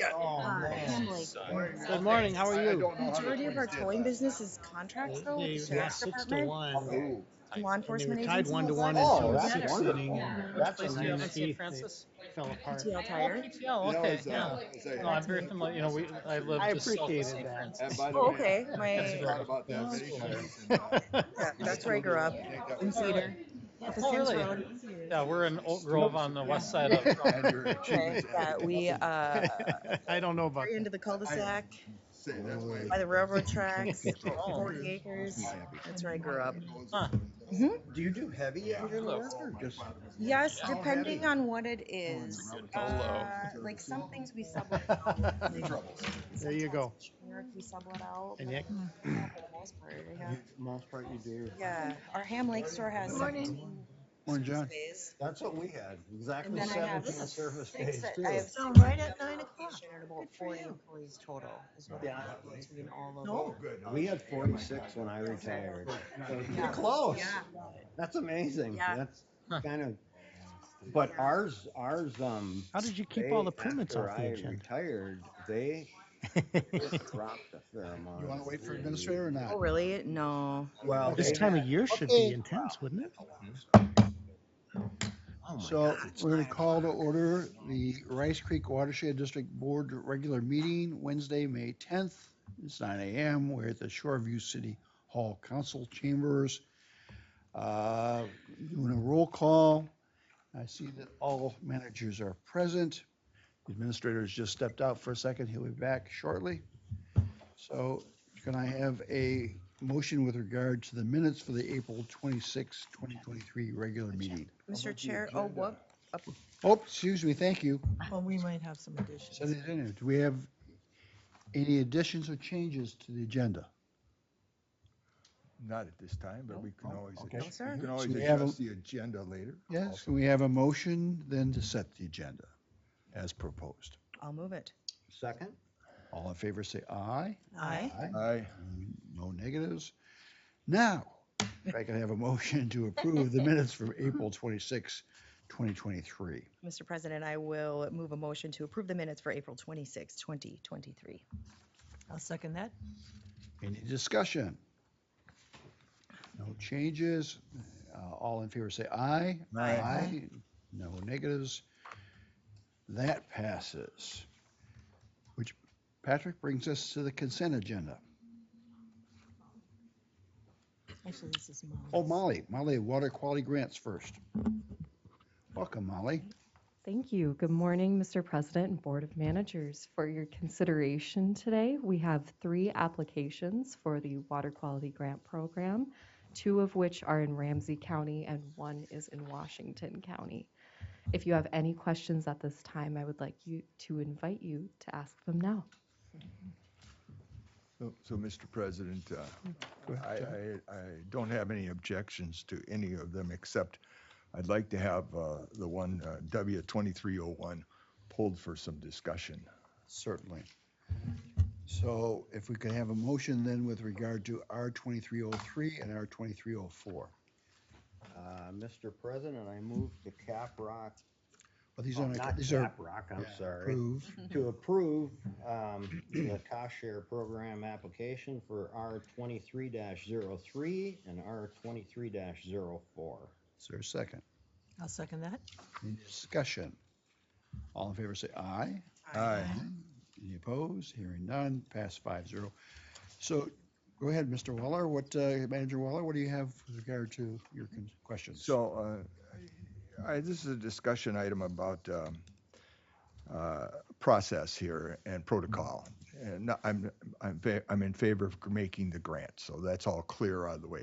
Ham Lake. Good morning. How are you? Majority of our towing business is contracts, though, with They the lost sheriff's 6-1, department and law and they were enforcement tied agencies. 1-1 Oh, until a that's sixth wonderful. inning, and Which That's place do you have in underneath St. Heath, Francis? they fell apart. PTL Oh, Tire. PTL. Okay, yeah. No, I'm That's very me. familiar. You know, I live I just south of appreciated St. that. Francis. Oh, okay. Kids My go to school there. yeah, that's where I grew up in Oh, really? Cedar. At the Oh, Sims really? Road in Cedar. Yeah, we're in Oak Grove on the west side of. Okay. Yeah, we I don't know about very that. into the cul-de-sac by the railroad tracks, about Oh, 40 acres. That's where I grew up. huh. hmm Do you do heavy engine work or just Yes, how depending heavy? on what it is. Like some things we sublet out. Like There you sometimes go. work we sublet out, And but yet, yeah, for the most part, yeah. You, most part you do. Yeah, our Ham Lake store has 17 Morning, service John. bays, That's what we had. and Exactly then I have 17 service six. days I too. have So six right at at 9 o'clock. location and about 40 employees total is what I Yeah. have between all of No. them. We had 46 when I retired. So Yeah. you're close. Yeah. That's amazing. Yeah. That's kind of, but Yeah. ours, how did you keep they, all the permits after off the I agenda? retired, they dropped a fair amount. You want to wait for administrator or not? Oh, really? No. Well, This they time of had, year should Okay. be intense, wouldn't it? oh my So God, it's we're going to 9 call to o'clock. order the Rice Creek Watershed District Board regular meeting Wednesday, May 10th. It's 9 a.m. We're at the Shoreview City Hall Council Chambers. Doing a roll call. I see that all managers are present. The administrator has just stepped out for a second. He'll be back shortly. So can I have a motion with regard to the minutes for the April 26, 2023 regular meeting? Mr. Chair, oh, what? Oh, excuse me, thank you. Well, we might have some additions. Send it in there. Do we have any additions or changes to the agenda? Not at this time, but we can always, okay. No, sir. we can always So we have adjust the agenda later. Yes, can we have a motion then to set the agenda as proposed? I'll move it. Second? All in favor say aye. Aye. Aye. No negatives. Now, if I can have a motion to approve the minutes from April 26, 2023. Mr. President, I will move a motion to approve the minutes for April 26, 2023. I'll second that. Any discussion? No changes. All in favor say aye. Aye. No negatives. That passes. Which, Patrick, brings us to the consent agenda. Actually, this is mine. Oh, Molly, water quality grants first. Welcome, Molly. Thank you. Good morning, Mr. President and Board of Managers. For your consideration today, we have 3 applications for the Water Quality Grant Program, 2 of which are in Ramsey County and 1 is in Washington County. If you have any questions at this time, I would like to invite you to ask them now. So, Mr. President, Go ahead, John. I don't have any objections to any of them, except I'd like to have the one W2301 pulled for some discussion. Certainly. So if we could have a motion then with regard to R2303 and R2304. Mr. President, I move to Caprock, Well, these oh, are, not these are Caprock, I'm sorry, approved. to approve the cost share program application for R23-03 and R23-04. Is there a second? I'll second that. Any discussion? All in favor say aye. Aye. Any opposed? Hearing none, pass 5-0. So go ahead, Mr. Waller. Manager Waller, what do you have with regard to your questions? So this is a discussion item about process here and protocol. And I'm in favor of making the grant, so that's all clear out of the way.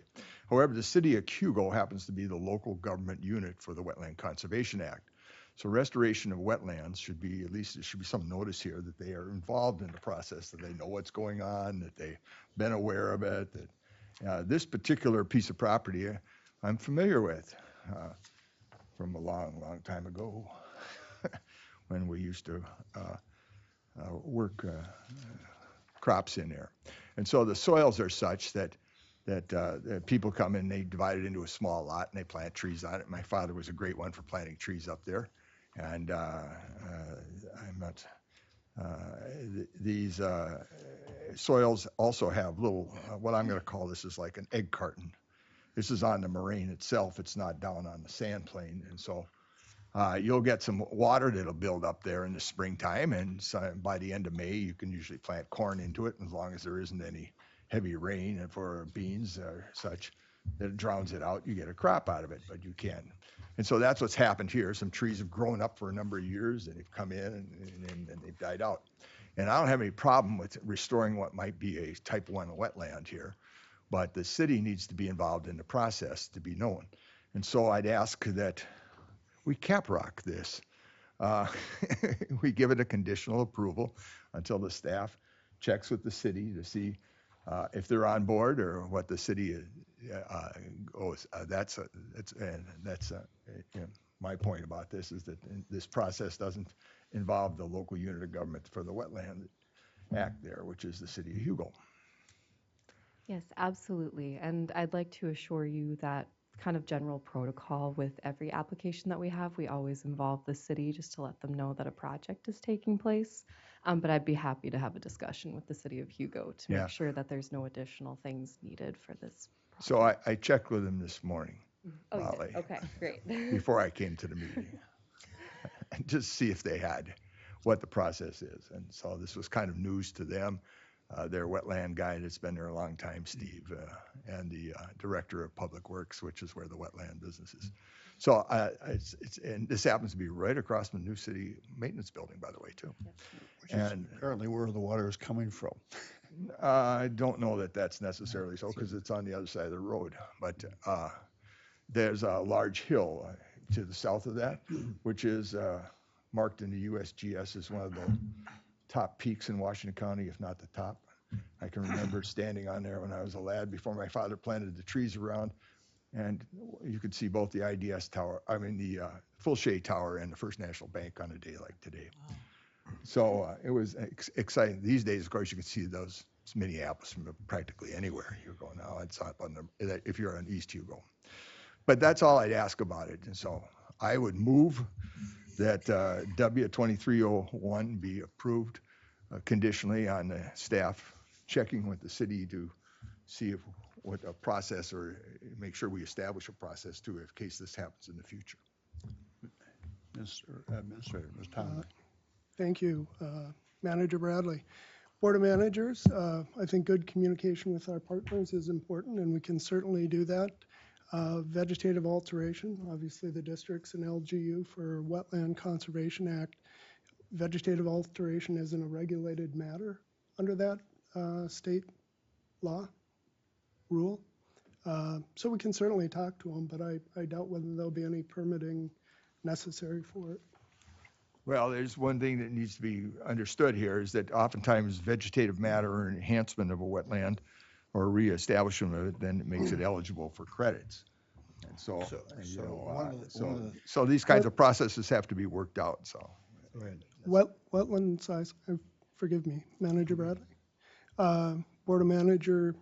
However, the city of Hugo happens to be the local government unit for the Wetland Conservation Act. So restoration of wetlands should be, at least there should be some notice here that they are involved in the process, that they know what's going on, that they've been aware of it, that this particular piece of property I'm familiar with from a long, long time ago when we used to work crops in there. And so the soils are such that people come in, they divide it into a small lot and they plant trees on it. My father was a great one for planting trees up there. And I'm not These soils also have little, what I'm going to call this is like an egg carton. This is on the moraine itself. It's not down on the sand plane. And so you'll get some water that'll build up there in the springtime. And so by the end of May, you can usually plant corn into it as long as there isn't any heavy rain and for beans or such that drowns it out. You get a crop out of it, but you can. And so that's what's happened here. Some trees have grown up for a number of years and they've come in and they've died out. And I don't have any problem with restoring what might be a type 1 wetland here, but the city needs to be involved in the process to be known. And so I'd ask that we caprock this. We give it a conditional approval until the staff checks with the city to see if they're on board or what the city goes. That's my point about this is that this process doesn't involve the local unit of government for the Wetland Act there, which is the city of Hugo. Yes, absolutely. And I'd like to assure you that kind of general protocol with every application that we have, we always involve the city just to let them know that a project is taking place. But I'd be happy to have a discussion with the city of Hugo to Yeah. make sure that there's no additional things needed for this project. So I checked with them this morning. Oh, you Molly, did? Okay, great. before I came to the meeting, and just see if they had what the process is. And so this was kind of news to them. Their wetland guy that's been there a long time, Steve, and the director of public works, which is where the wetland business is. So and this happens to be right across from the new city maintenance building, by the way, too. Which is apparently where the water is coming from. I don't know that that's necessarily so because it's on the other side of the road, but there's a large hill to the south of that, which is marked in the USGS as one of the top peaks in Washington County, if not the top. I can remember standing on there when I was a lad before my father planted the trees around, and you could see both the IDS tower, the Full Shade Tower and the First National Bank on a day like today. So it was exciting. These days, of course, you can see those. It's Minneapolis from practically anywhere you go now. It's up on if you're on East Hugo. But that's all I'd ask about it. And so I would move that W2301 be approved conditionally on the staff checking with the city to see if what a process or make sure we establish a process too in case this happens in the future. Mr. Administrator, Ms. Tomlin. Thank you, Manager Bradley. Board of Managers, I think good communication with our partners is important, and we can certainly do that. Vegetative alteration, obviously the district's an LGU for Wetland Conservation Act. Vegetative alteration isn't a regulated matter under that state law rule. So we can certainly talk to them, but I doubt whether there'll be any permitting necessary for it. Well, there's one thing that needs to be understood here is that oftentimes vegetative matter or enhancement of a wetland or reestablishment of it, then it makes it eligible for credits. And so, so these kinds of processes have to be worked out, so. Go ahead. Wetland size, forgive me, Manager Bradley. Board of Managers,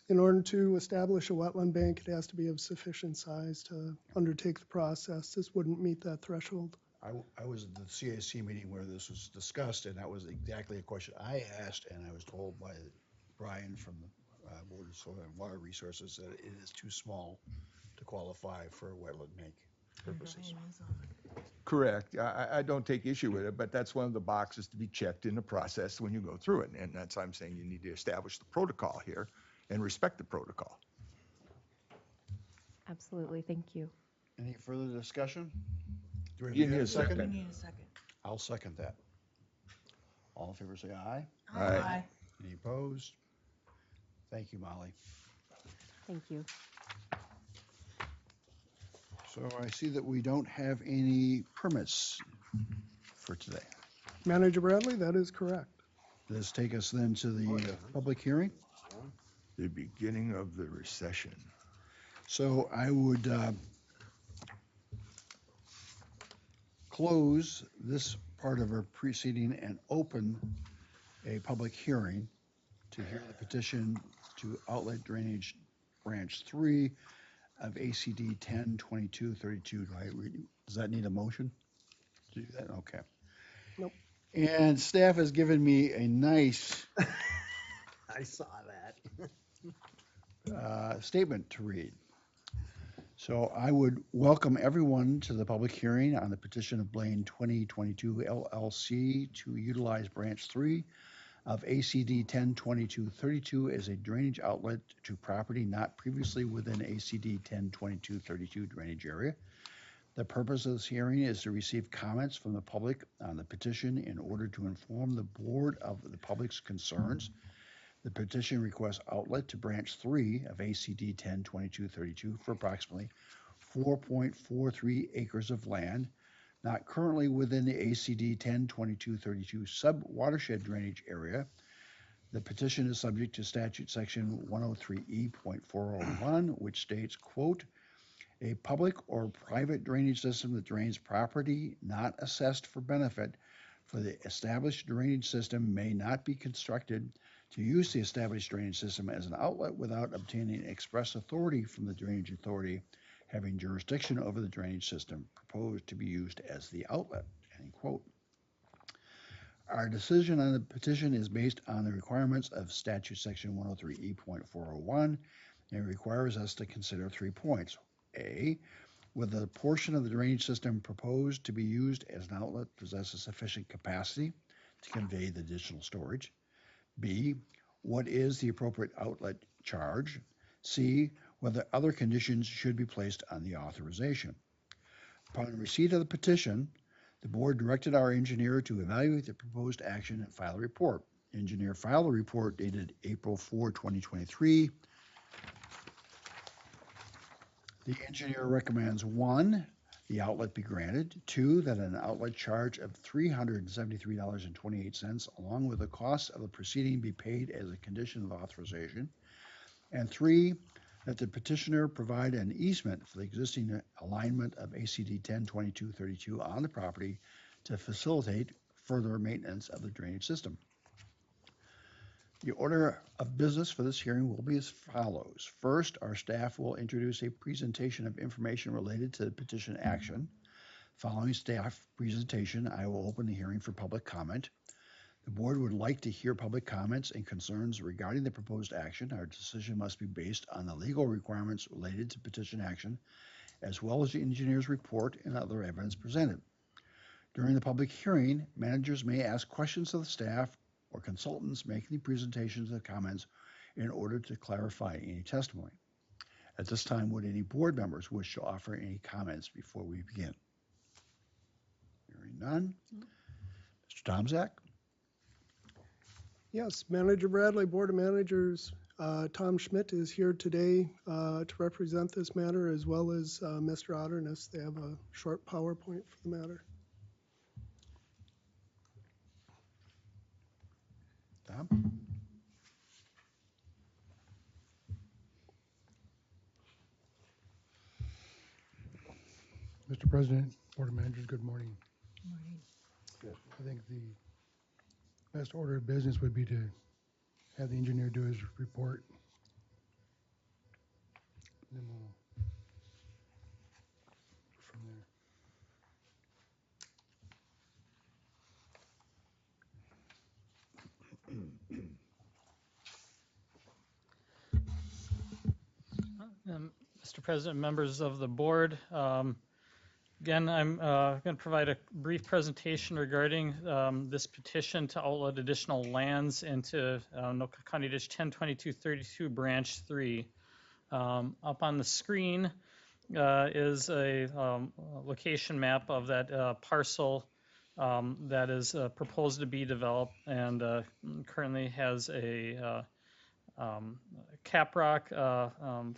in order to establish a wetland bank, it has to be of sufficient size to undertake the process. This wouldn't meet that threshold. I was at the CAC meeting where this was discussed, and that was exactly a question I asked, and I was told by Brian from the Board of Soil and Water Resources that it is too small to qualify for wetland bank purposes. Correct. I don't take issue with it, but that's one of the boxes to be checked in the process when you go through it. And that's why I'm saying you need to establish the protocol here and respect the protocol. Absolutely, thank you. Any further discussion? Do we You need have a second. We need a second. I'll second that. All in favor say aye. Aye. Any opposed? Thank you, Molly. Thank you. So I see that we don't have any permits for today. Manager Bradley, that is correct. Does this take us then to the public hearing? The beginning of the recession. So I would close this part of our proceeding and open a public hearing to hear the petition to outlet drainage branch 3 of ACD 102232. Does that need a motion to do that? Okay. Nope. And staff has given me a nice I saw that. statement to read. So I would welcome everyone to the public hearing on the petition of Blaine 2022 LLC to utilize Branch 3 of ACD 102232 as a drainage outlet to property not previously within ACD 102232 drainage area. The purpose of this hearing is to receive comments from the public on the petition in order to inform the board of the public's concerns. The petition requests outlet to branch 3 of ACD 102232 for approximately 4.43 acres of land, not currently within the ACD 102232 sub-watershed drainage area. The petition is subject to statute section 103E.401, which states, quote, a public or private drainage system that drains property not assessed for benefit for the established drainage system may not be constructed to use the established drainage system as an outlet without obtaining express authority from the drainage authority having jurisdiction over the drainage system proposed to be used as the outlet, end quote. Our decision on the petition is based on the requirements of statute section 103E.401 and requires us to consider 3 points. A, whether the portion of the drainage system proposed to be used as an outlet possesses sufficient capacity to convey the additional storage. B, what is the appropriate outlet charge? C, whether other conditions should be placed on the authorization. Upon receipt of the petition, the board directed our engineer to evaluate the proposed action and file a report. Engineer filed a report dated April 4, 2023. The engineer recommends 1, the outlet be granted, 2, that an outlet charge of $373.28 along with the cost of the proceeding be paid as a condition of authorization, and 3, that the petitioner provide an easement for the existing alignment of ACD 102232 on the property to facilitate further maintenance of the drainage system. The order of business for this hearing will be as follows. First, our staff will introduce a presentation of information related to the petition action. Following staff presentation, I will open the hearing for public comment. The board would like to hear public comments and concerns regarding the proposed action. Our decision must be based on the legal requirements related to petition action, as well as the engineer's report and other evidence presented. During the public hearing, managers may ask questions of the staff or consultants making the presentations and comments in order to clarify any testimony. At this time, would any board members wish to offer any comments before we begin? Hearing none. Mr. Tomzak? Yes, Manager Bradley, Board of Managers, Tom Schmidt is here today to represent this matter, as well as Mr. Otterness. They have a short PowerPoint for the matter. Tom? Mr. President, Board of Managers, good morning. Morning. I think the best order of business would be to have the engineer do his report. Then we'll go from there. Mr. President, members of the board, again, I'm going to provide a brief presentation regarding this petition to outlet additional lands into Anoka County Ditch 102232 Branch 3. Up on the screen is a location map of that parcel that is proposed to be developed and currently has a caprock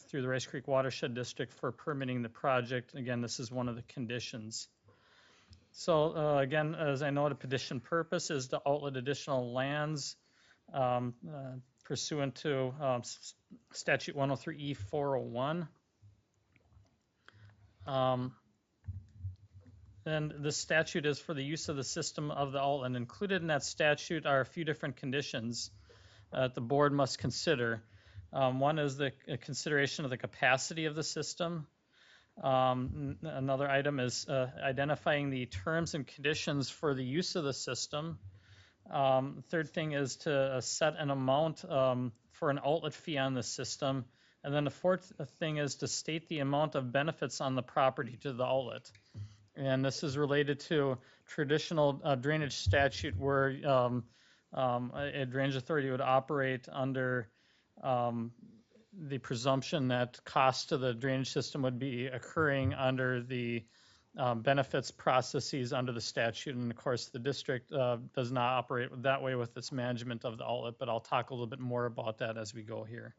through the Rice Creek Watershed District for permitting the project. Again, this is one of the conditions. So again, as I know, the petition purpose is to outlet additional lands pursuant to statute 103E.401. And the statute is for the use of the system of the outlet. Included in that statute are a few different conditions that the board must consider. One is the consideration of the capacity of the system. Another item is identifying the terms and conditions for the use of the system. Third thing is to set an amount for an outlet fee on the system. And then the fourth thing is to state the amount of benefits on the property to the outlet. And this is related to traditional drainage statute where a drainage authority would operate under the presumption that costs to the drainage system would be occurring under the benefits processes under the statute. And of course, the district does not operate that way with its management of the outlet, but I'll talk a little bit more about that as we go here.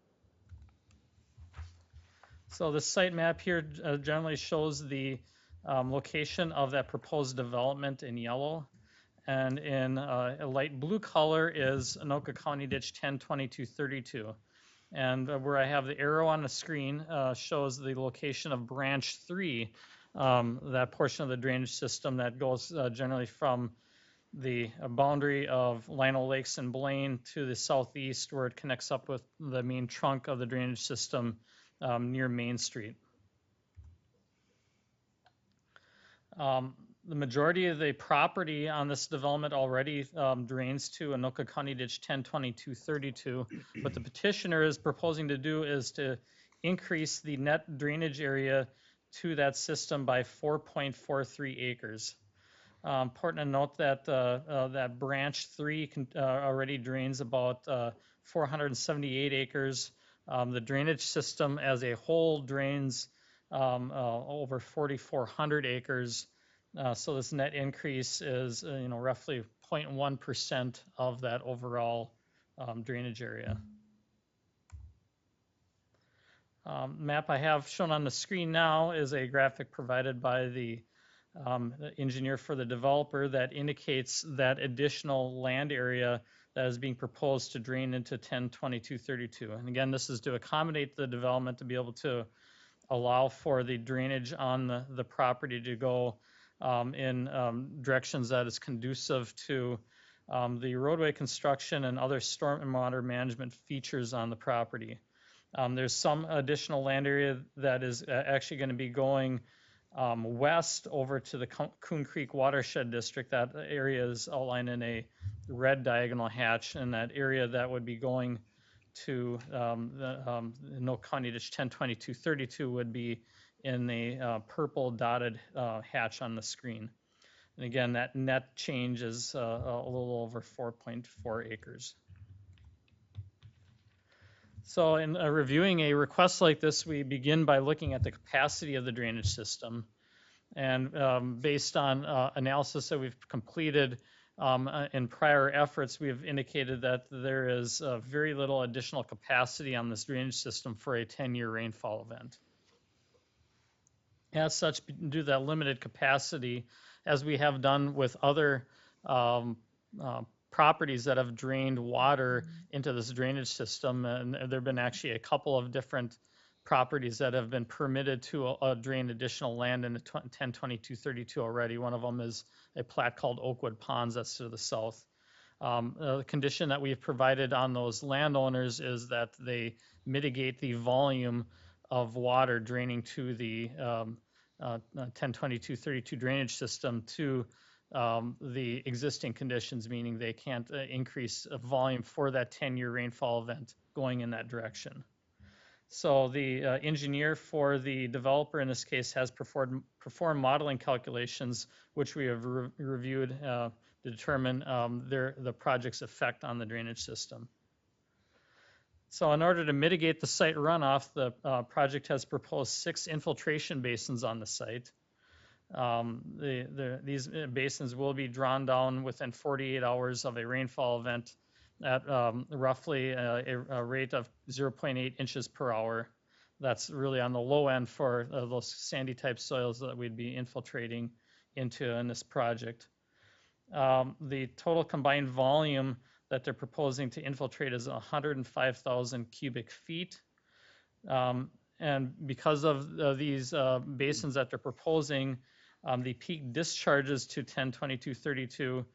So the site map here generally shows the location of that proposed development in yellow. And in a light blue color is Anoka County Ditch 102232. And where I have the arrow on the screen shows the location of branch 3, that portion of the drainage system that goes generally from the boundary of Lino Lakes and Blaine to the southeast, where it connects up with the main trunk of the drainage system near Main Street. The majority of the property on this development already drains to Anoka County Ditch 102232. What the petitioner is proposing to do is to increase the net drainage area to that system by 4.43 acres. Important to note that that branch 3 already drains about 478 acres. The drainage system as a whole drains over 4,400 acres. So this net increase is, roughly 0.1% of that overall drainage area. Map I have shown on the screen now is a graphic provided by the engineer for the developer that indicates that additional land area that is being proposed to drain into 102232. And again, this is to accommodate the development to be able to allow for the drainage on the property to go in directions that is conducive to the roadway construction and other storm and water management features on the property. There's some additional land area that is actually going to be going west over to the Coon Creek Watershed District. That area is outlined in a red diagonal hatch, and that area that would be going to the Anoka County Ditch 102232 would be in the purple dotted hatch on the screen. And again, that net change is a little over 4.4 acres. So in reviewing a request like this, we begin by looking at the capacity of the drainage system. And based on analysis that we've completed in prior efforts, we've indicated that there is very little additional capacity on this drainage system for a 10-year rainfall event. As such, due to that limited capacity, as we have done with other properties that have drained water into this drainage system, and there have been actually a couple of different properties that have been permitted to drain additional land in the 102232 already. One of them is a plat called Oakwood Ponds, that's to the south. The condition that we've provided on those landowners is that they mitigate the volume of water draining to the 102232 drainage system to the existing conditions, meaning they can't increase volume for that 10-year rainfall event going in that direction. So the engineer for the developer in this case has performed modeling calculations, which we have reviewed to determine the project's effect on the drainage system. So in order to mitigate the site runoff, the project has proposed 6 infiltration basins on the site. These basins will be drawn down within 48 hours of a rainfall event at roughly a rate of 0.8 inches per hour. That's really on the low end for those sandy type soils that we'd be infiltrating into in this project. The total combined volume that they're proposing to infiltrate is 105,000 cubic feet. And because of these basins that they're proposing, the peak discharges to 102232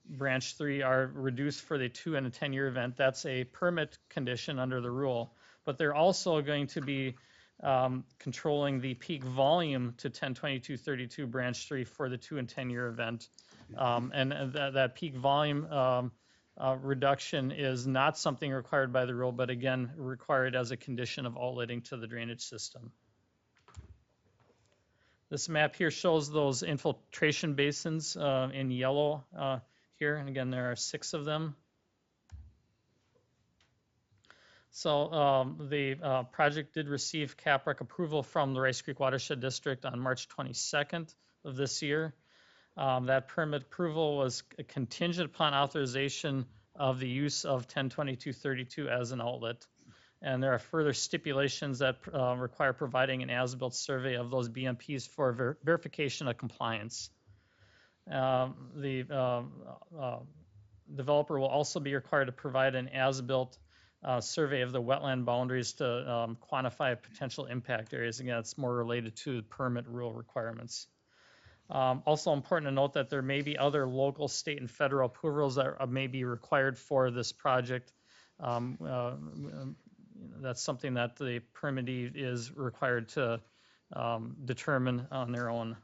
branch 3 are reduced for the 2 and a 10-year event. That's a permit condition under the rule, but they're also going to be controlling the peak volume to 10/22/32 branch 3 for the 2 and 10-year event. And that peak volume reduction is not something required by the rule, but again, required as a condition of outletting to the drainage system. This map here shows those infiltration basins in yellow here, and again, there are 6 of them. So the project did receive CAPREC approval from the Rice Creek Watershed District on March 22nd of this year. That permit approval was contingent upon authorization of the use of 10/22/32 as an outlet. And there are further stipulations that require providing an as-built survey of those BMPs for verification of compliance. The developer will also be required to provide an as-built survey of the wetland boundaries to quantify potential impact areas. Again, it's more related to permit rule requirements. Also important to note that there may be other local, state, and federal approvals that may be required for this project. That's something that the permittee is required to determine on their own.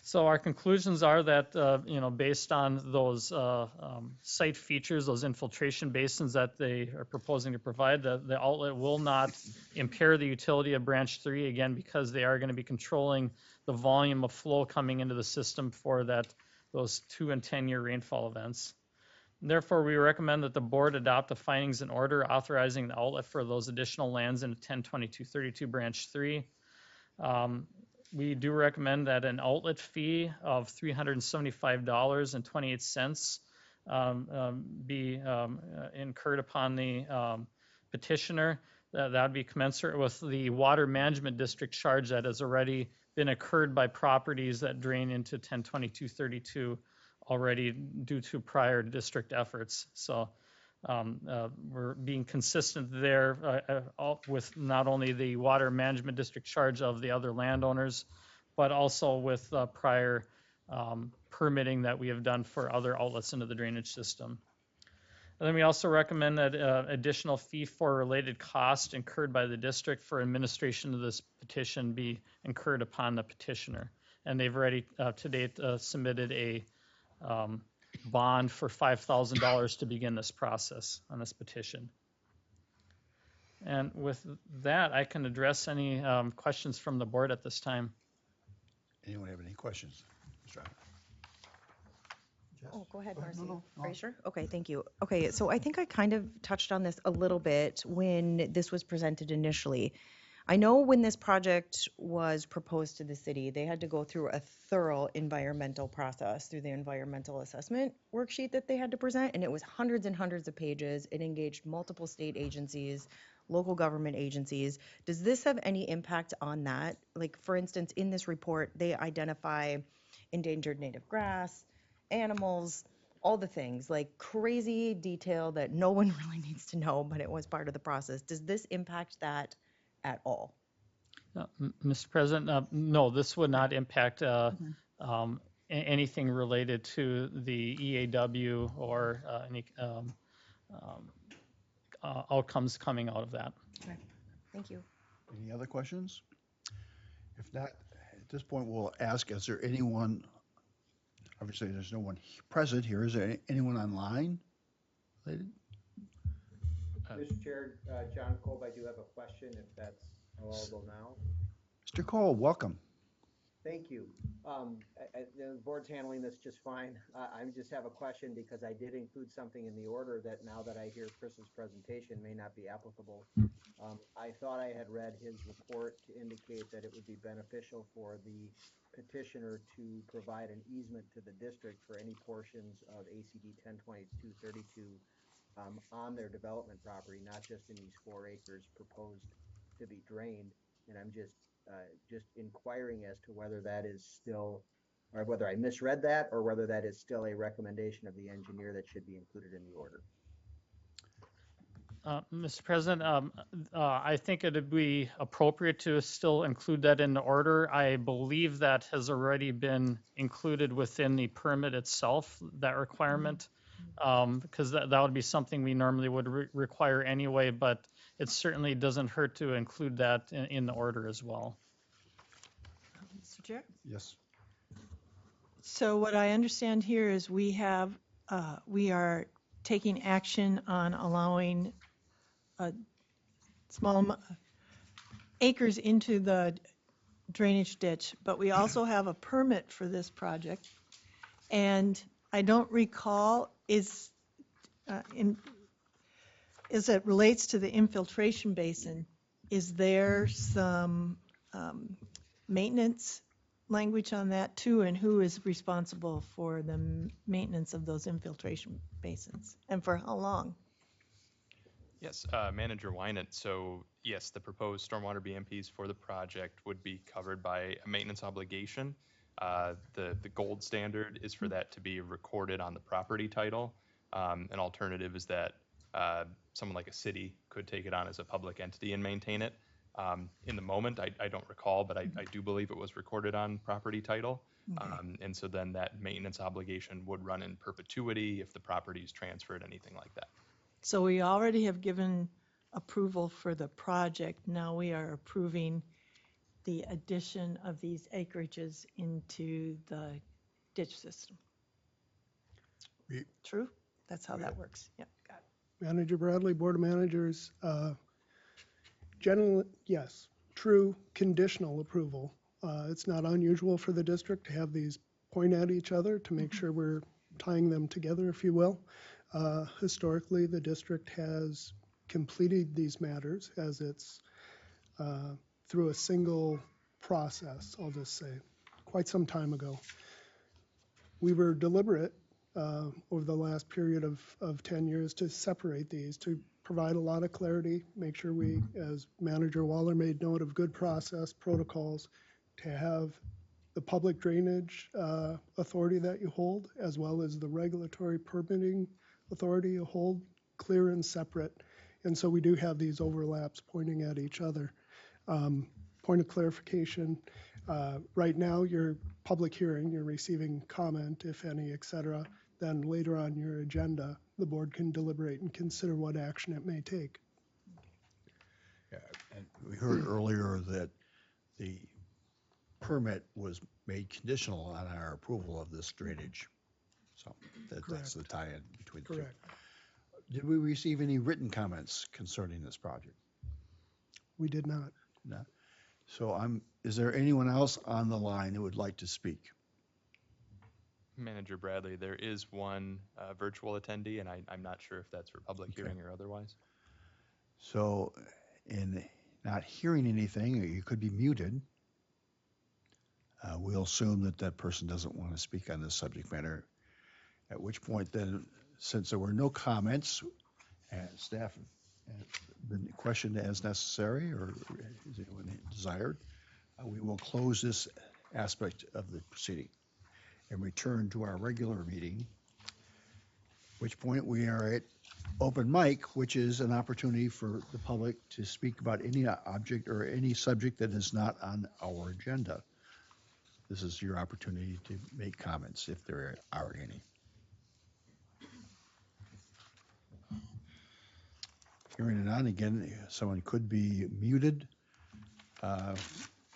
So our conclusions are that, based on those site features, those infiltration basins that they are proposing to provide, the outlet will not impair the utility of branch 3, again, because they are going to be controlling the volume of flow coming into the system for those 2 and 10-year rainfall events. And therefore, we recommend that the board adopt the findings in order authorizing the outlet for those additional lands in 10/22/32 branch 3. We do recommend that an outlet fee of $375.28 be incurred upon the petitioner. That would be commensurate with the water management district charge that has already been incurred by properties that drain into 10/22/32 already due to prior district efforts. So we're being consistent there with not only the water management district charge of the other landowners, but also with prior permitting that we have done for other outlets into the drainage system. And then we also recommend that additional fee for related cost incurred by the district for administration of this petition be incurred upon the petitioner. And they've already to date submitted a bond for $5,000 to begin this process on this petition. And with that, I can address any questions from the board at this time. Anyone have any questions? Mr. Adams? Oh, go ahead, Go ahead. Marcy. No. Are you sure? Okay, thank you. Okay, so I think I kind of touched on this a little bit when this was presented initially. I know when this project was proposed to the city, they had to go through a thorough environmental process through the environmental assessment worksheet that they had to present, and it was hundreds and hundreds of pages. It engaged multiple state agencies, local government agencies. Does this have any impact on that? Like, for instance, in this report, they identify endangered native grass, animals, all the things, like crazy detail that no one really needs to know, but it was part of the process. Does this impact that at all? Mr. President, no, this would not impact anything related to the EAW or any outcomes coming out of that. Okay, thank you. Any other questions? If not, at this point, we'll ask, is there anyone, obviously there's no one present here, is there anyone online? Mr. Chair, John Kolb, I do have a question, if that's allowable now. Mr. Cole, welcome. Thank you. The board's handling this just fine. I just have a question because I did include something in the order that now that I hear Chris's presentation may not be applicable. I thought I had read his report to indicate that it would be beneficial for the petitioner to provide an easement to the district for any portions of ACD 10/22/32 on their development property, not just in these 4 acres proposed to be drained. And I'm just inquiring as to whether that is still, or whether I misread that, or whether that is still a recommendation of the engineer that should be included in the order. Mr. President, I think it would be appropriate to still include that in the order. I believe that has already been included within the permit itself, that requirement, because that would be something we normally would require anyway, but it certainly doesn't hurt to include that in the order as well. Mr. Chair? Yes. So what I understand here is we are taking action on allowing a acres into the drainage ditch, but we also have a permit for this project. And I don't recall, as it relates to the infiltration basin, is there some maintenance language on that too? And who is responsible for the maintenance of those infiltration basins? And for how long? Yes, Manager Wynant. So yes, the proposed stormwater BMPs for the project would be covered by a maintenance obligation. The gold standard is for that to be recorded on the property title. An alternative is that someone like a city could take it on as a public entity and maintain it. In the moment, I don't recall, but I do believe it was recorded on property title. Okay. And so then that maintenance obligation would run in perpetuity if the property is transferred, anything like that. So we already have given approval for the project. Now we are approving the addition of these acreages into the ditch system. True? That's how that works. Yep, got it. Manager Bradley, Board of Managers, generally, yes, true conditional approval. It's not unusual for the district to have these point at each other to make sure we're tying them together, if you will. Historically, the district has completed these matters as it's through a single process, I'll just say, quite some time ago. We were deliberate over the last period of 10 years to separate these, to provide a lot of clarity, make sure we, as Manager Waller made note of good process, protocols, to have the public drainage authority that you hold, as well as the regulatory permitting authority you hold, clear and separate. And so we do have these overlaps pointing at each other. Point of clarification, right now your public hearing, you're receiving comment, if any, et cetera. Then later on your agenda, the board can deliberate and consider what action it may take. Yeah, and we heard earlier that the permit was made conditional on our approval of this drainage. So that's the tie-in between the two. Correct. Did we receive any written comments concerning this project? We did not. No. So is there anyone else on the line who would like to speak? Manager Bradley, there is one virtual attendee, and I'm not sure if that's for public hearing or otherwise. So in not hearing anything, or you could be muted, we'll assume that that person doesn't want to speak on this subject matter, at which point then, since there were no comments, and staff have been questioned as necessary, or is anyone desired, we will close this aspect of the proceeding and return to our regular meeting, at which point we are at open mic, which is an opportunity for the public to speak about any object or any subject that is not on our agenda. This is your opportunity to make comments if there are any. Hearing none, again, someone could be muted.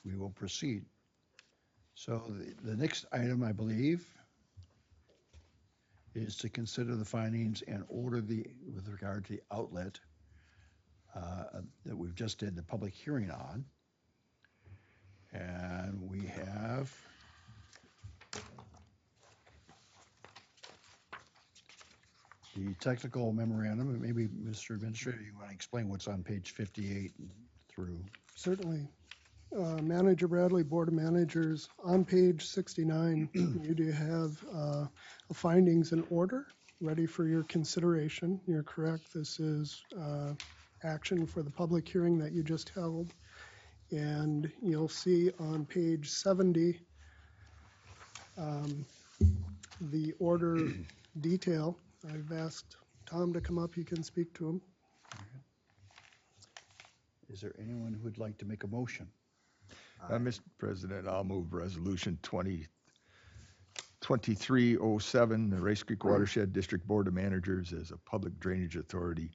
We will proceed. So the next item, I believe, is to consider the findings and order with regard to the outlet that we've just did the public hearing on. And we have the technical memorandum, and maybe Mr. Administrator, you want to explain what's on page 58 through. Certainly. Manager Bradley, Board of Managers, on page 69, you do have findings in order ready for your consideration. You're correct. This is action for the public hearing that you just held. And you'll see on page 70 the order detail. I've asked Tom to come up. You can speak to him. Is there anyone who would like to make a motion? Mr. President, I'll move Resolution 2307, the Race Creek Watershed District Board of Managers as a public drainage authority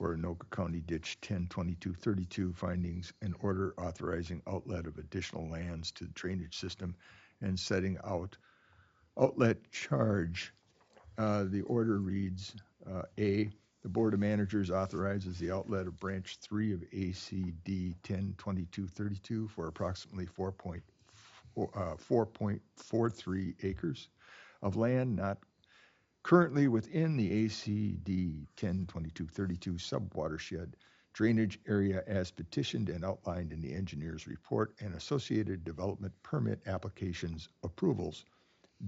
for Anoka County Ditch 102232 findings and order authorizing outlet of additional lands to the drainage system and setting out outlet charge. The order reads, A, the Board of Managers authorizes the outlet of Branch 3 of ACD 102232 for approximately 4.43 acres of land not currently within the ACD 102232 sub-watershed drainage area as petitioned and outlined in the engineer's report and associated development permit applications approvals.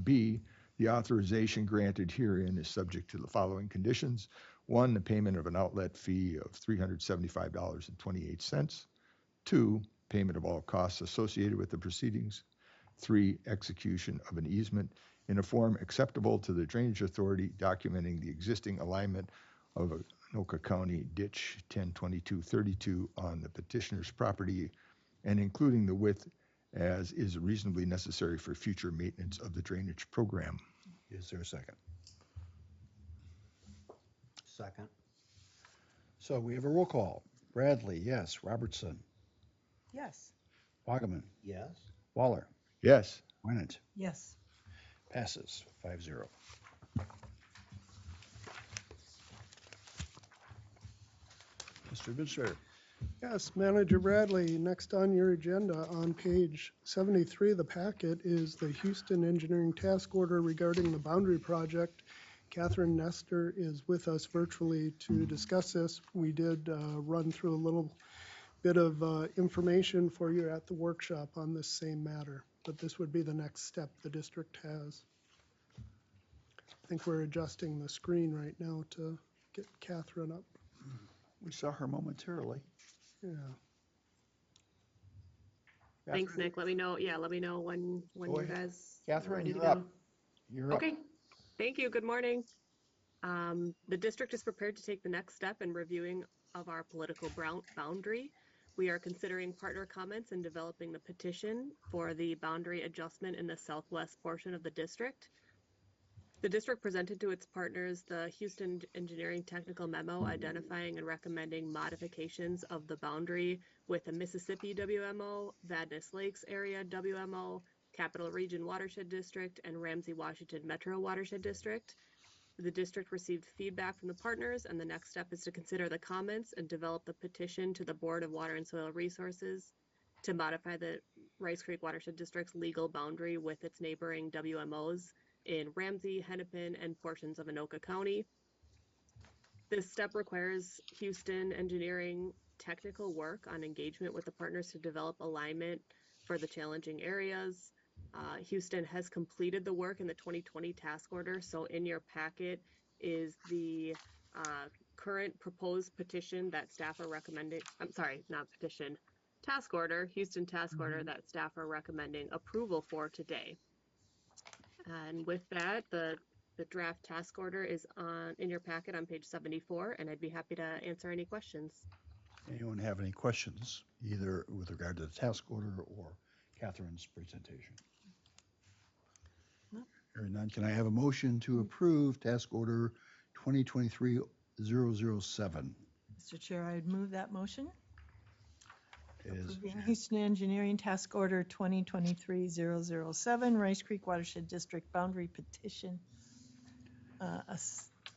B, the authorization granted herein is subject to the following conditions. 1, the payment of an outlet fee of $375.28. 2, payment of all costs associated with the proceedings. 3, execution of an easement in a form acceptable to the Drainage Authority documenting the existing alignment of Anoka County Ditch 102232 on the petitioner's property and including the width as is reasonably necessary for future maintenance of the drainage program. Is there a second? Second. So we have a roll call. Bradley, yes. Robertson, Yes. Wagaman, Yes. Waller, Yes. Winant. Yes. Passes 5-0. Mr. Administrator. Yes, Manager Bradley, next on your agenda on page 73 of the packet is the Houston Engineering Task Order regarding the boundary project. Catherine Nestor is with us virtually to discuss this. We did run through a little bit of information for you at the workshop on this same matter, but this would be the next step the district has. I think we're adjusting the screen right now to get Catherine up. We saw her momentarily. Yeah. Thanks, Catherine? Nick. Let me know. Yeah, let me know when Go you ahead. guys are Catherine, ready to you're up. go. You're up. Okay. Thank you. Good morning. The district is prepared to take the next step in reviewing of our political boundary. We are considering partner comments and developing the petition for the boundary adjustment in the southwest portion of the district. The district presented to its partners the Houston Engineering Technical Memo identifying and recommending modifications of the boundary with the Mississippi WMO, Vadnais Lakes Area WMO, Capital Region Watershed District, and Ramsey Washington Metro Watershed District. The district received feedback from the partners, and the next step is to consider the comments and develop the petition to the Board of Water and Soil Resources to modify the Rice Creek Watershed District's legal boundary with its neighboring WMOs in Ramsey, Hennepin, and portions of Anoka County. This step requires Houston Engineering technical work on engagement with the partners to develop alignment for the challenging areas. Houston has completed the work in the 2020 task order, so in your packet is the current proposed petition that staff are recommending, I'm sorry, not petition, task order, Houston task order that staff are recommending approval for today. And with that, the draft task order is in your packet on page 74, and I'd be happy to answer any questions. Anyone have any questions, either with regard to the task order or Catherine's presentation? No. Hearing none, can I have a motion to approve task order 2023-007? Mr. Chair, I'd move that motion. Is Approving Houston Engineering Task Order 2023-007, Rice Creek Watershed District Boundary Petition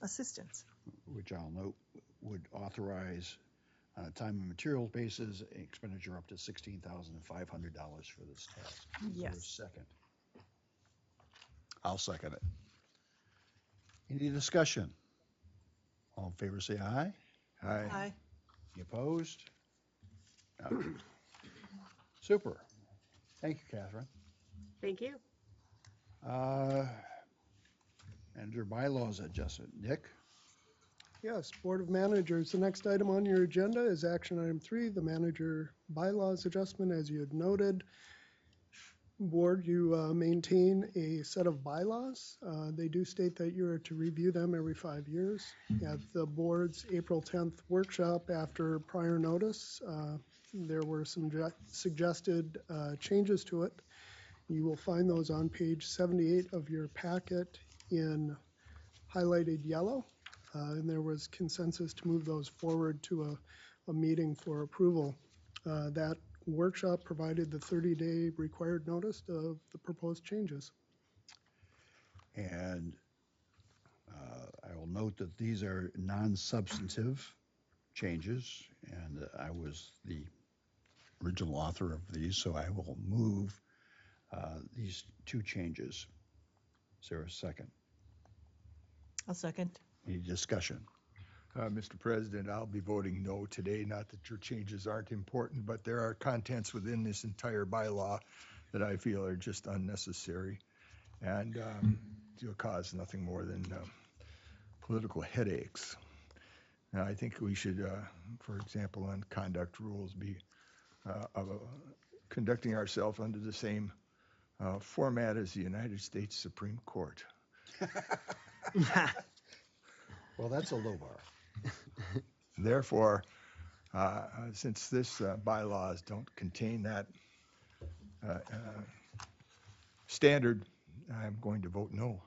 Assistance. which I'll note would authorize on a time and materials basis expenditure up to $16,500 for this task. Is there a Yes. second? I'll second it. Any discussion? All in favor say aye. Aye. Any opposed? No. Super. Thank you, Catherine. Thank you. Manager bylaws adjustment. Nick? Yes, Board of Managers, the next item on your agenda is action item 3, the manager bylaws adjustment, as you had noted. Board, you maintain a set of bylaws. They do state that you're to review them every 5 years. At the board's April 10th workshop, after prior notice, there were some suggested changes to it. You will find those on page 78 of your packet in highlighted yellow. and there was consensus to move those forward to a meeting for approval. That workshop provided the 30-day required notice of the proposed changes. And I will note that these are non-substantive changes, and I was the original author of these, so I will move these two changes. Is there a second? I'll second. Any discussion? Mr. President, I'll be voting no today. Not that your changes aren't important, but there are contents within this entire bylaw that I feel are just unnecessary and will cause nothing more than political headaches. And I think we should, for example, on conduct rules, be conducting ourselves under the same format as the United States Supreme Court. Well, that's a low bar. Therefore, since this bylaws don't contain that standard, I'm going to vote no.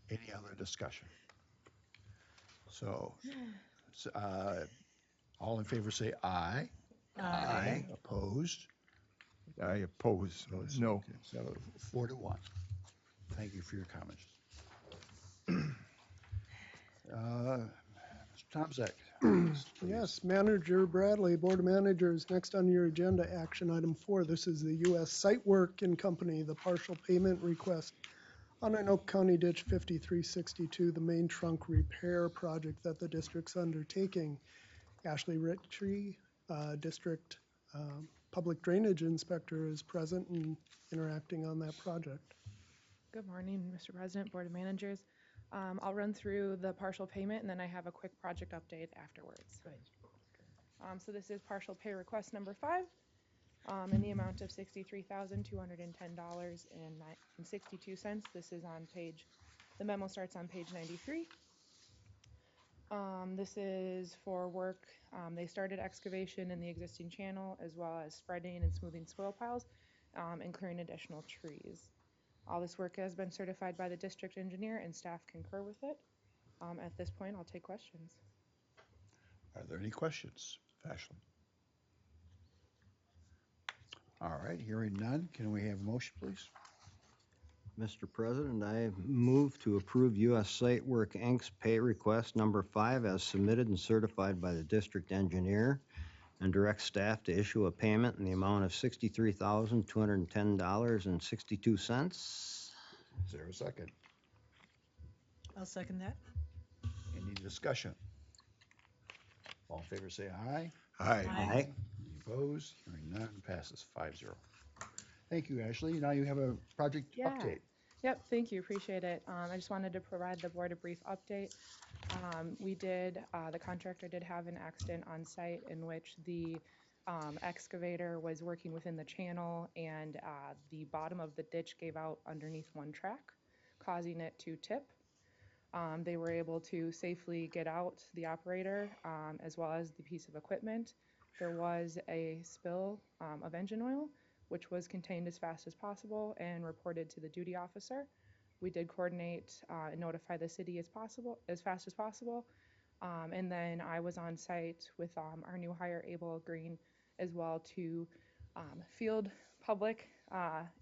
Any other discussion? So, all in favor say aye. Aye. Opposed? I oppose. No. So 4-1. Thank you for your comments. Mr. Tomzak. Yes, Manager Bradley, Board of Managers, next on your agenda, action item 4. This is the U.S. Site Work and Company, the partial payment request on Anoka County Ditch 5362, the main trunk repair project that the district's undertaking. Ashley Ritchie, District Public Drainage Inspector, is present and interacting on that project. Good morning, Mr. President, Board of Managers. I'll run through the partial payment and then I have a quick project update afterwards. So this is partial pay request number 5 in the amount of $63,210.62. This is on the memo starts on page 93. This is for work. They started excavation in the existing channel as well as spreading and smoothing soil piles and clearing additional trees. All this work has been certified by the district engineer and staff concur with it. At this point, I'll take questions. Are there any questions, Ashley? All right, hearing none, can we have a motion, please? Mr. President, I move to approve U.S. Site Work Inc.'s pay request number 5 as submitted and certified by the district engineer and direct staff to issue a payment in the amount of $63,210.62. Is there a second? I'll second that. Any discussion? All in favor say aye. Aye. Aye. Any opposed? Hearing none, passes 5-0. Thank you, Ashley. Now you have a project update. Yep, thank you, appreciate it. I just wanted to provide the board a brief update. The contractor did have an accident on site in which the excavator was working within the channel and the bottom of the ditch gave out underneath one track, causing it to tip. They were able to safely get out the operator as well as the piece of equipment. There was a spill of engine oil, which was contained as fast as possible and reported to the duty officer. We did coordinate and notify the city as fast as possible. And then I was on site with our new hire, Abel Green, as well to field public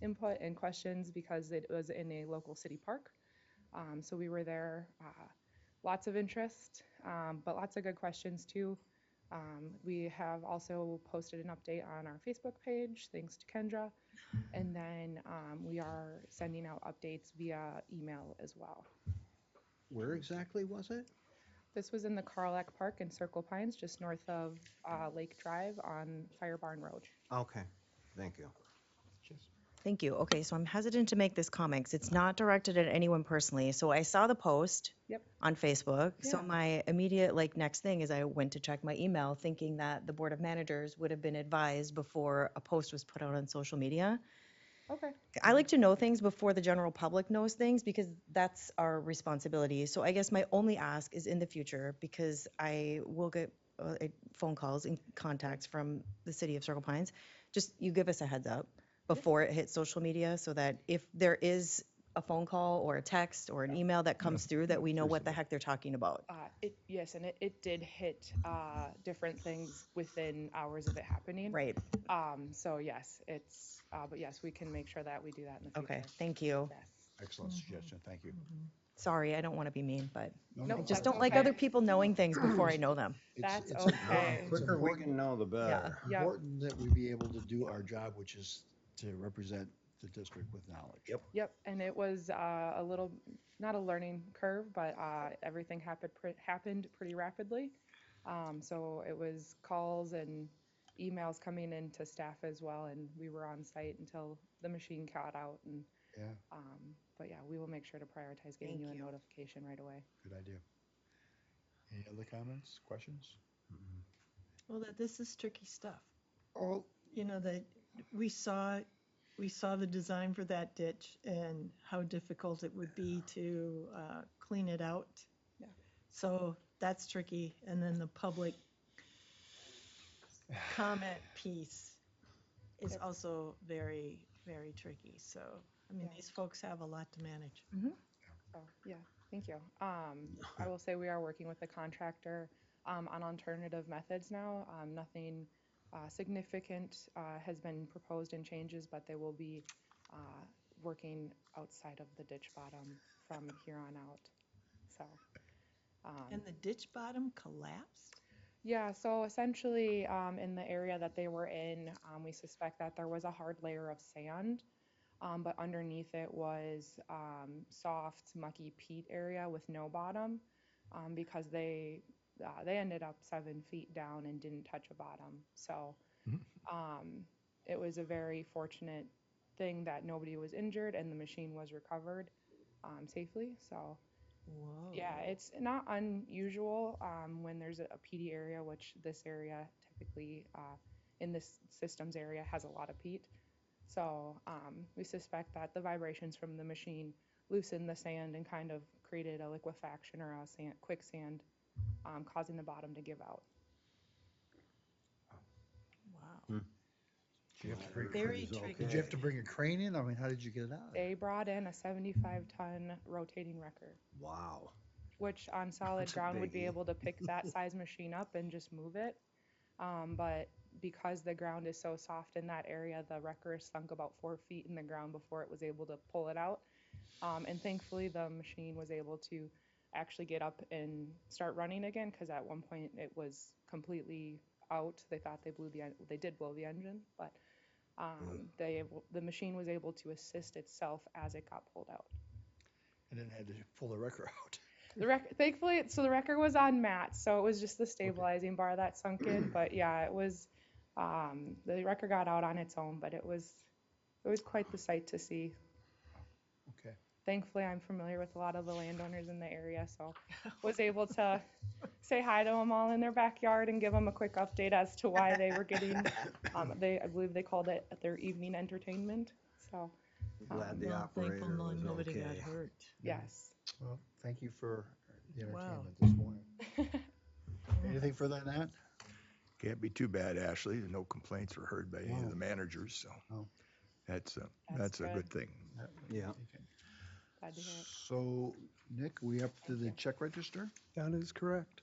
input and questions because it was in a local city park. So we were there, lots of interest, but lots of good questions too. We have also posted an update on our Facebook page, thanks to Kendra. And then we are sending out updates via email as well. Where exactly was it? This was in the Carlac Park in Circle Pines, just north of Lake Drive on Fire Barn Road. Okay, thank you. Thank you. Okay, so I'm hesitant to make this comment 'cause it's not directed at anyone personally. So I saw the post on Facebook. Yeah. So my immediate next thing is I went to check my email thinking that the Board of Managers would have been advised before a post was put out on social media. Okay. I like to know things before the general public knows things because that's our responsibility. So I guess my only ask is in the future, because I will get phone calls and contacts from the city of Circle Pines, just you give us a heads up before it hits social media so that if there is a phone call or a text or an email that comes through that we know what the heck they're talking about? Yes, and it did hit different things within hours of it happening. Right. So yes, but yes, we can make sure that we do that in the future. Okay, thank you. Yes. Excellent suggestion, thank you. Sorry, I don't want to be mean, but No, I no, just that's don't like okay. other people knowing things before I know them. That's it's okay. it's Quicker we important- can know, the better. Yep. important that we be able to do our job, which is to represent the district with knowledge. Yep, and it was a little, not a learning curve, but everything happened pretty rapidly. So it was calls and emails coming in to staff as well, and we were on site until the machine caught out. And Yeah, but yeah, we will make sure to prioritize getting Thank you a you. notification right away. good idea. Any other comments, questions? Well, this is tricky stuff. Oh, You know, that we saw the design for that ditch and how difficult it would be to clean it out. Yeah. So that's tricky. And then the public comment piece is also very, very tricky. So, I mean, these folks have a lot to manage. Oh, yeah, thank you. I will say we are working with the contractor on alternative methods now. Nothing significant has been proposed in changes, but they will be working outside of the ditch bottom from here on out. So, And the ditch bottom collapsed? yeah, so essentially in the area that they were in, we suspect that there was a hard layer of sand. But underneath it was soft, mucky peat area with no bottom, because they ended up 7 feet down and didn't touch a bottom. So it was a very fortunate thing that nobody was injured and the machine was recovered safely. So Whoa. yeah, it's not unusual when there's a PD area, which this area typically in this systems area has a lot of peat. So we suspect that the vibrations from the machine loosened the sand and kind of created a liquefaction or a quicksand, causing the bottom to give out. Wow. Did you have to bring, Very tricky. did you have to bring a crane in? I mean, how did you get it out? They brought in a 75-ton rotating wrecker, Wow. which on solid That's a ground would be biggie. able to pick that size machine up and just move it. But because the ground is so soft in that area, the wrecker sunk about 4 feet in the ground before it was able to pull it out. And thankfully, the machine was able to actually get up and start running again, because at one point it was completely out. They thought they did blow the engine, but the machine was able to assist itself as it got pulled out. And then had to pull the wrecker out. Thankfully, so the wrecker was on mats, so it was just the stabilizing bar that sunk in. But yeah, it was the wrecker got out on its own, but it was quite the sight to see. Okay. Thankfully, I'm familiar with a lot of the landowners in the area, so was able to say hi to them all in their backyard and give them a quick update as to why they were getting. I believe they called it their evening entertainment. So Glad the Well, thankful operator was nobody got okay. hurt. yes. Well, thank you for the Wow. entertainment this morning. Anything further than that? Can't be too bad, Ashley. No complaints were heard by any of No. the managers, so No. that's a That's good thing. Yeah. Okay. Glad to hear it. So, Nick, we up to the check register? That is correct.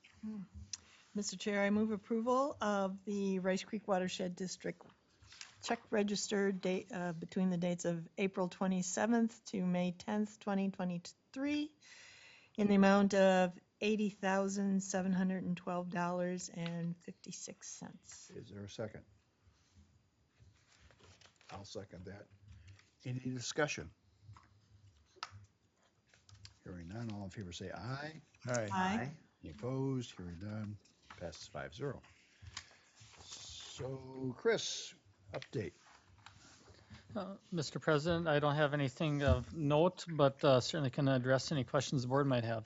Mr. Chair, I move approval of the Rice Creek Watershed District check register date between the dates of April 27th to May 10th, 2023, in the amount of $80,712.56. Is there a second? I'll second that. Any discussion? Hearing none, all in favor say aye. Aye. Aye. Any opposed? Hearing none, passes 5-0. So, Chris, update. Mr. President, I don't have anything of note, but certainly can address any questions the board might have.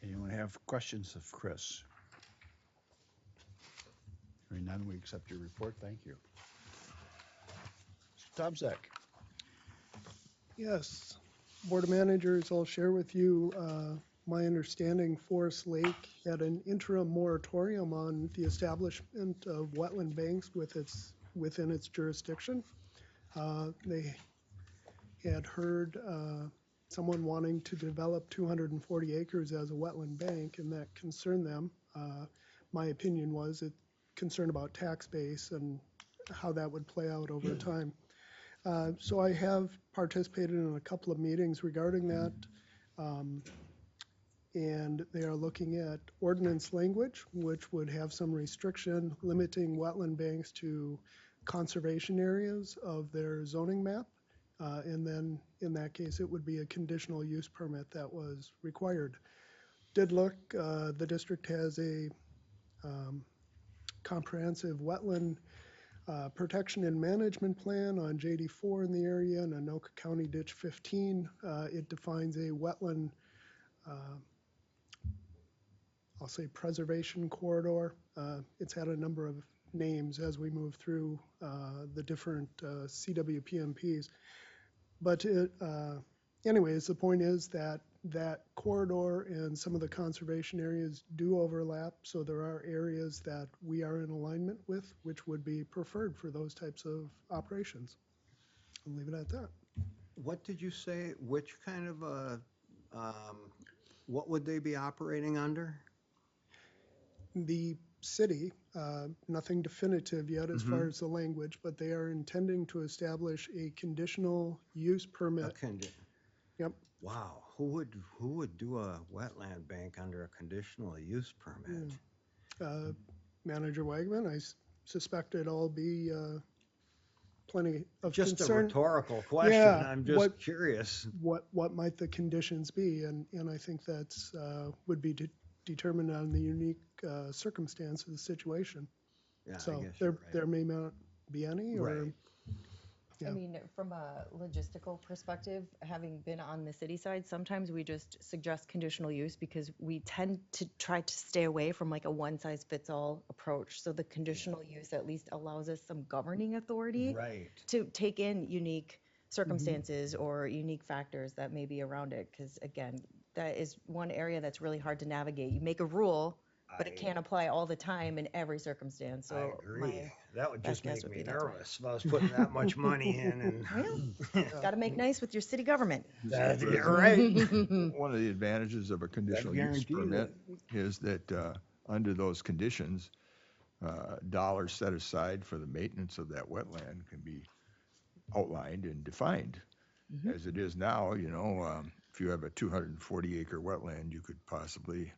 Anyone have questions of Chris? Hearing none, we accept your report. Thank you. Mr. Tomzak. Yes, Board of Managers, I'll share with you my understanding Forest Lake had an interim moratorium on the establishment of wetland banks within its jurisdiction. They had heard someone wanting to develop 240 acres as a wetland bank, and that concerned them. My opinion was it concerned about tax base and how that would play out over time. So I have participated in a couple of meetings regarding that. And they are looking at ordinance language, which would have some restriction limiting wetland banks to conservation areas of their zoning map. And then in that case, it would be a conditional use permit that was required. Did look, the district has a comprehensive wetland protection and management plan on JD4 in the area and Anoka County Ditch 15. It defines a wetland, I'll say preservation corridor. It's had a number of names as we move through the different CWPMPs. But anyways, the point is that that corridor and some of the conservation areas do overlap. So there are areas that we are in alignment with, which would be preferred for those types of operations. I'll leave it at that. What did you say? Which kind of what would they be operating under? The city, nothing definitive yet as far as the language, but they are intending to establish a conditional use permit. Yep. Wow, who would do a wetland bank under a conditional use permit? Manager Wagman, I suspect it'd all be plenty of just concern. A rhetorical question. Yeah, I'm just curious. What might the conditions be? And I think that's would be determined on the unique circumstance of the situation. Yeah, so I guess there may not be any, or right. I mean, from a logistical perspective, having been on the city side, sometimes we just suggest conditional use because we tend to try to stay away from like a one-size-fits-all approach. So the conditional use at least allows us some governing authority to take in unique circumstances or unique factors that may be around it. Because again, that is one area that's really hard to navigate. You make a rule, but it can't apply all the time in every circumstance. So I agree. That would just make me nervous if I was way. putting that much money in. And Got to make nice with your city government. That's right. One of the advantages of a conditional use permit is that under those conditions, dollars set aside for the maintenance of that wetland can be outlined and defined. As it is now, you know, if you have a 240 acre wetland, you could possibly,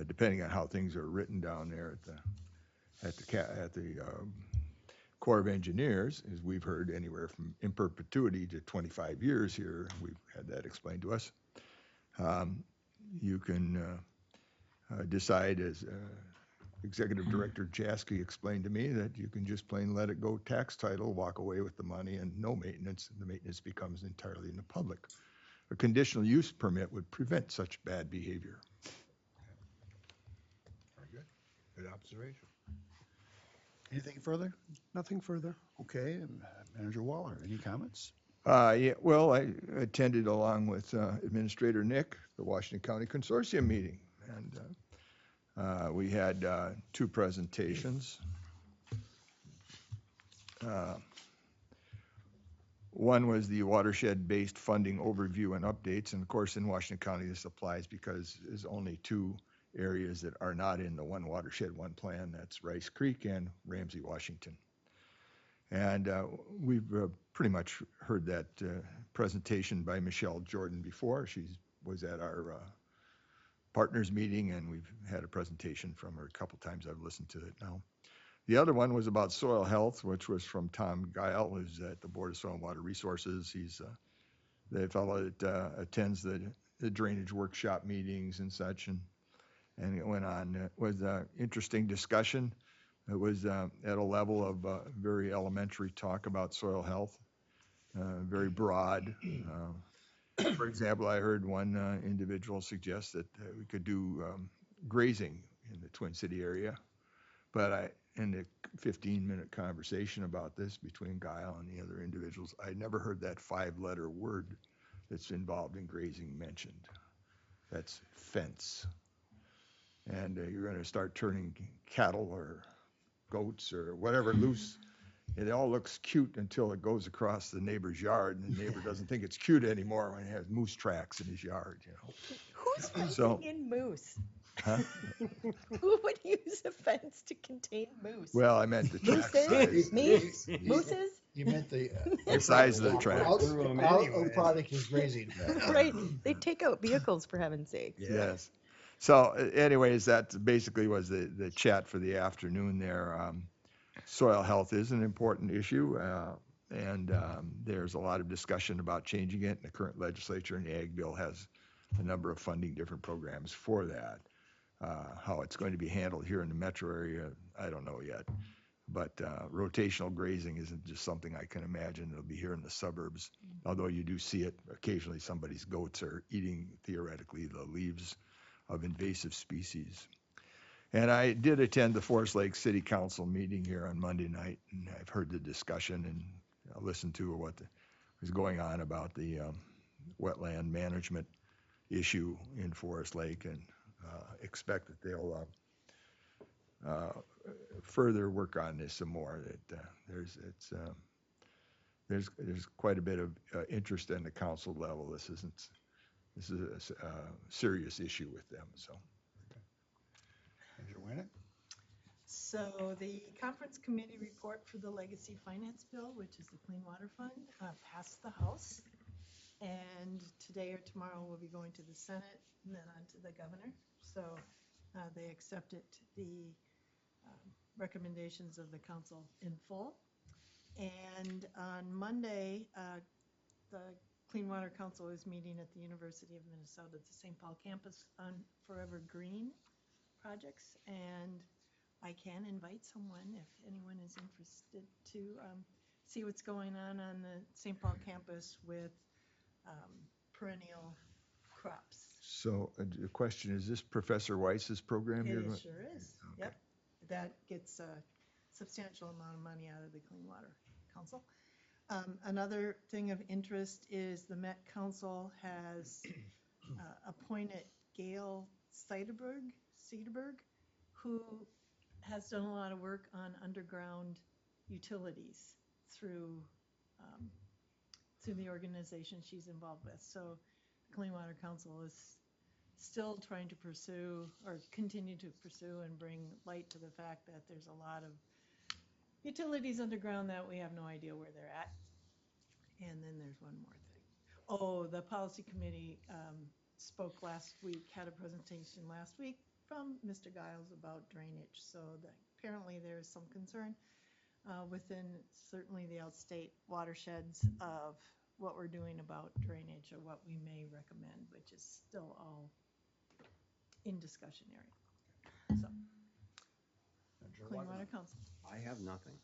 depending on how things are written down there at the Corps of Engineers, as we've heard, anywhere from in perpetuity to 25 years here. We've had that explained to us. You can decide, as Executive Director Jaski explained to me, that you can just plain let it go tax title, walk away with the money, and no maintenance. And the maintenance becomes entirely in the public. A conditional use permit would prevent such bad behavior. Very good. Good observation. Anything further? nothing further. Okay, Manager Waller, any comments? Yeah, well, I attended along with Administrator Nick the Washington County Consortium meeting, and we had two presentations. One was the watershed-based funding overview and updates, and of course in Washington County this applies because there's only two areas that are not in the one watershed, one plan. That's Rice Creek and Ramsey, Washington. And we've pretty much heard that presentation by Michelle Jordan before. She was at our partners meeting, and we've had a presentation from her a couple times. I've listened to it now. The other one was about soil health, which was from Tom Geil, who's at the Board of Soil and Water Resources. He's the fellow that attends the drainage workshop meetings and such, and it went on. It was an interesting discussion. It was at a level of very elementary talk about soil health, very broad. For example, I heard one individual suggest that we could do grazing in the Twin City area, but in the 15-minute conversation about this between Guile and the other individuals, I never heard that 5-letter word that's involved in grazing mentioned. That's fence. And you're going to start turning cattle or goats or whatever loose It all looks cute until it goes across the neighbor's yard, and the neighbor doesn't think it's cute anymore when he has moose tracks in his yard, you know. Who's fencing So- in moose? Huh? Who would use a fence to contain moose? Well, I meant the track Mooses? size. Me's? Mooses? You meant the. The size of the track. Product is grazing. Right, they take out vehicles for heaven's sakes. Yes. So anyways, that basically was the chat for the afternoon there. Soil health is an important issue, and there's a lot of discussion about changing it. The current legislature and the Ag Bill has a number of funding different programs for that. How it's going to be handled here in the metro area, I don't know yet. But rotational grazing isn't just something I can imagine it'll be here in the suburbs, although you do see it occasionally. Somebody's goats are eating, theoretically, the leaves of invasive species. And I did attend the Forest Lake City Council meeting here on Monday night, and I've heard the discussion and listened to what was going on about the wetland management issue in Forest Lake, and expect that they'll further work on this some more. That there's quite a bit of interest in the council level. This is a serious issue with them. So. Manager Winnick? So the conference committee report for the legacy finance bill, which is the Clean Water Fund, passed the House. And today or tomorrow we'll be going to the Senate and then on to the governor. So they accepted the recommendations of the council in full. And on Monday, the Clean Water Council is meeting at the University of Minnesota at the St. Paul campus on Forever Green projects. And I can invite someone if anyone is interested to see what's going on the St. Paul campus with perennial crops. So the question is, this Professor Weiss's program here? It sure is. Okay. Yep. That gets a substantial amount of money out of the Clean Water Council. Another thing of interest is the Met Council has appointed Gail Seiderberg, who has done a lot of work on underground utilities through the organization she's involved with. So the Clean Water Council is still trying to pursue or continue to pursue and bring light to the fact that there's a lot of utilities underground that we have no idea where they're at. And then there's one more thing. Oh, the policy committee spoke last week, had a presentation last week from Mr. Giles about drainage. So apparently there is some concern within certainly the outstate watersheds of what we're doing about drainage or what we may recommend, which is still all in discussion area. So, Clean Water Council. I have nothing.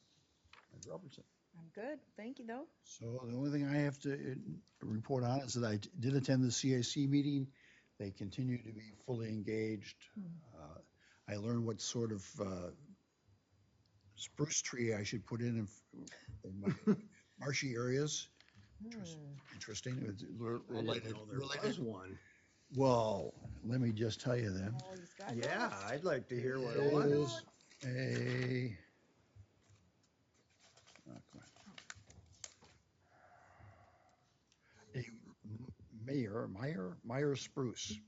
Manager Robertson? I'm good, thank you though. So the only thing I have to report on is that I did attend the CAC meeting. They continue to be fully engaged. I learned what sort of spruce tree I should put in my marshy areas. Interesting. It's related. One. Well, let me just tell you then. Oh, he's got Yeah, those. I'd like to hear what It it was. is a. Oh, come on. A Meyer spruce.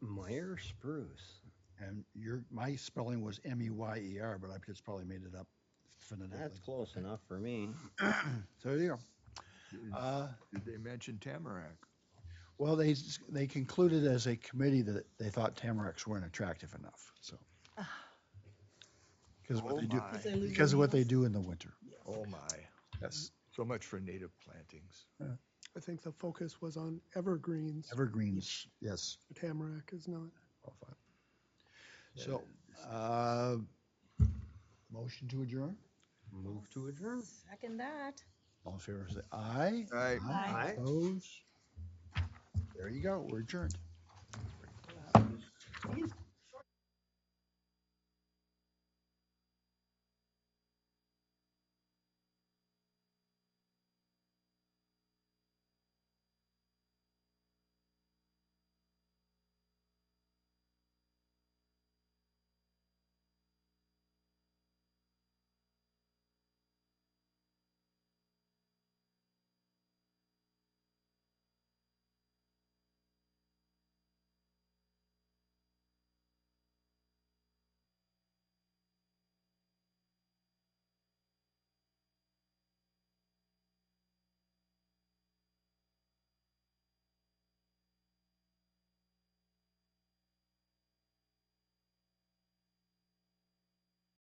Meyer spruce. And my spelling was M-E-Y-E-R, but I just probably made it up phonetically. That's close enough for me. So there you go. Did they mention tamarack? Well, they concluded as a committee that they thought tamaracks weren't attractive enough, so. Because of what they do in the winter. Oh my. Yes. So much for native plantings. I think the focus was on evergreens. Evergreens, yes. Tamarack is not. So, motion to adjourn? Move to adjourn. Second that. All in favor, say aye. Aye. Aye. Opposed? There you go, we're adjourned.